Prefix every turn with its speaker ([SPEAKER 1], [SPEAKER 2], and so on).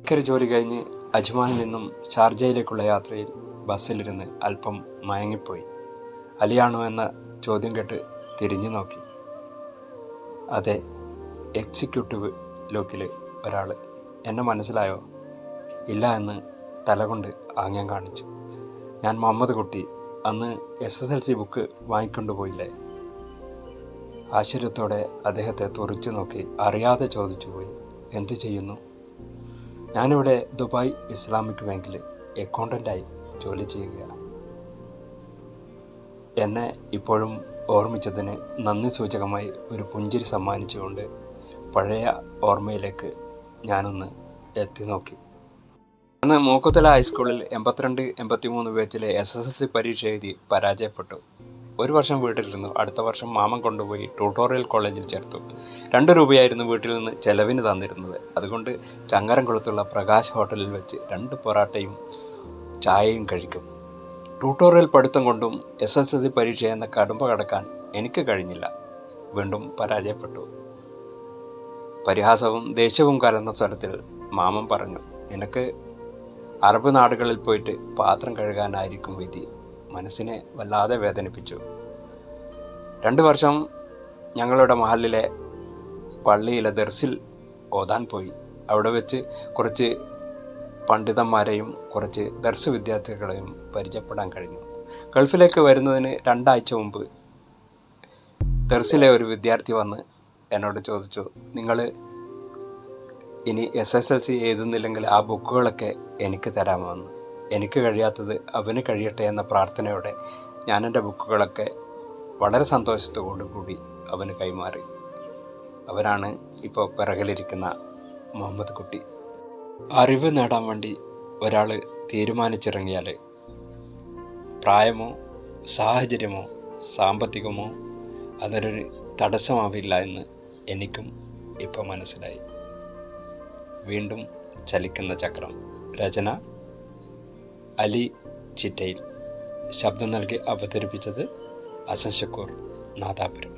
[SPEAKER 1] Bakery ജോലി കഴിഞ്ഞ് അജ്മാനിൽ നിന്നും ഷാർജയിലേക്കുള്ള യാത്രയിൽ ബസ്സിലിരുന്ന് അല്പം മയങ്ങിപ്പോയി. അലിയാണോ എന്ന ചോദ്യം കേട്ട് തിരിഞ്ഞു നോക്കി. അതെ, എക്സിക്യൂട്ടീവ് ലോക്കിൽ ഒരാൾ. എന്നെ മനസ്സിലായോ? ഇല്ല എന്ന് തലകൊണ്ട് ആംഗ്യം കാണിച്ചു. ഞാൻ മുഹമ്മദ് കുട്ടി, അന്ന് SSLC ബുക്ക് വാങ്ങിക്കൊണ്ടു പോയില്ലേ? ആശ്ചര്യത്തോടെ അദ്ദേഹത്തെ തുറിച്ചു നോക്കി അറിയാതെ ചോദിച്ചു പോയി. എന്തു ചെയ്യുന്നു? ഞാനിവിടെ ദുബായ് ഇസ്ലാമിക് ബാങ്കിൽ അക്കൗണ്ടൻ്റായി ജോലി ചെയ്യുകയാണ്. എന്നെ ഇപ്പോഴും ഓർമ്മിച്ചതിന് നന്ദി സൂചകമായി ഒരു പുഞ്ചിരി സമ്മാനിച്ചുകൊണ്ട് പഴയ ഓർമ്മയിലേക്ക് ഞാനൊന്ന് എത്തി നോക്കി. അന്ന് മൂക്കുതല ഹൈസ്കൂളിൽ 82-83 ബാച്ചിലെ SSLC പരീക്ഷ എഴുതി പരാജയപ്പെട്ടു. ഒരു വർഷം വീട്ടിലിരുന്നു. അടുത്ത വർഷം മാമൻ കൊണ്ടുപോയി ട്യൂട്ടോറിയൽ കോളേജിൽ ചേർത്തു. 2 രൂപയായിരുന്നു വീട്ടിൽ നിന്ന് ചെലവിന് തന്നിരുന്നത്. അതുകൊണ്ട് ചങ്ങരംകുളത്തുള്ള പ്രകാശ് ഹോട്ടലിൽ വെച്ച് 2 പൊറാട്ടയും ചായയും കഴിക്കും. ട്യൂട്ടോറിയൽ പഠിത്തം കൊണ്ടും SSLC പരീക്ഷ എന്ന കടുമ്പ കടക്കാൻ എനിക്ക് കഴിഞ്ഞില്ല. വീണ്ടും പരാജയപ്പെട്ടു. പരിഹാസവും ദേഷ്യവും കലർന്ന സ്വരത്തിൽ മാമൻ പറഞ്ഞു, നിനക്ക് അറബ് നാടുകളിൽ പോയിട്ട് പാത്രം കഴുകാനായിരിക്കും വിധി. മനസ്സിനെ വല്ലാതെ വേദനിപ്പിച്ചു. 2 വർഷം ഞങ്ങളുടെ മഹലിലെ പള്ളിയിലെ ദർസിൽ ഓതാൻ പോയി. അവിടെ വെച്ച് കുറച്ച് പണ്ഡിതന്മാരെയും കുറച്ച് ദർസ് വിദ്യാർത്ഥികളെയും പരിചയപ്പെടാൻ കഴിഞ്ഞു. ഗൾഫിലേക്ക് വരുന്നതിന് 2 ആഴ്ച മുമ്പ് ദർസിലെ ഒരു വിദ്യാർത്ഥി വന്ന് എന്നോട് ചോദിച്ചു, നിങ്ങൾ ഇനി SSLC എഴുതുന്നില്ലെങ്കിൽ ആ ബുക്കുകളൊക്കെ എനിക്ക് തരാമോ എന്ന്. എനിക്ക് കഴിയാത്തത് അവന് കഴിയട്ടെ എന്ന പ്രാർത്ഥനയോടെ ഞാൻ എൻ്റെ ബുക്കുകളൊക്കെ വളരെ സന്തോഷത്തോടു കൂടി അവന് കൈമാറി. അവരാണ് ഇപ്പോൾ പിറകിലിരിക്കുന്ന മുഹമ്മദ് കുട്ടി. അറിവ് നേടാൻ വേണ്ടി ഒരാൾ തീരുമാനിച്ചിറങ്ങിയാൽ പ്രായമോ സാഹചര്യമോ സാമ്പത്തികമോ അതൊരു തടസ്സമാവില്ല എന്ന് എനിക്കും ഇപ്പോൾ മനസ്സിലായി. വീണ്ടും ചലിക്കുന്ന ചക്രം. രചന അലി ചിറ്റയിൽ. ശബ്ദം നൽകി അവതരിപ്പിച്ചത് അസൻ ഷക്കൂർ, നാദാപുരം.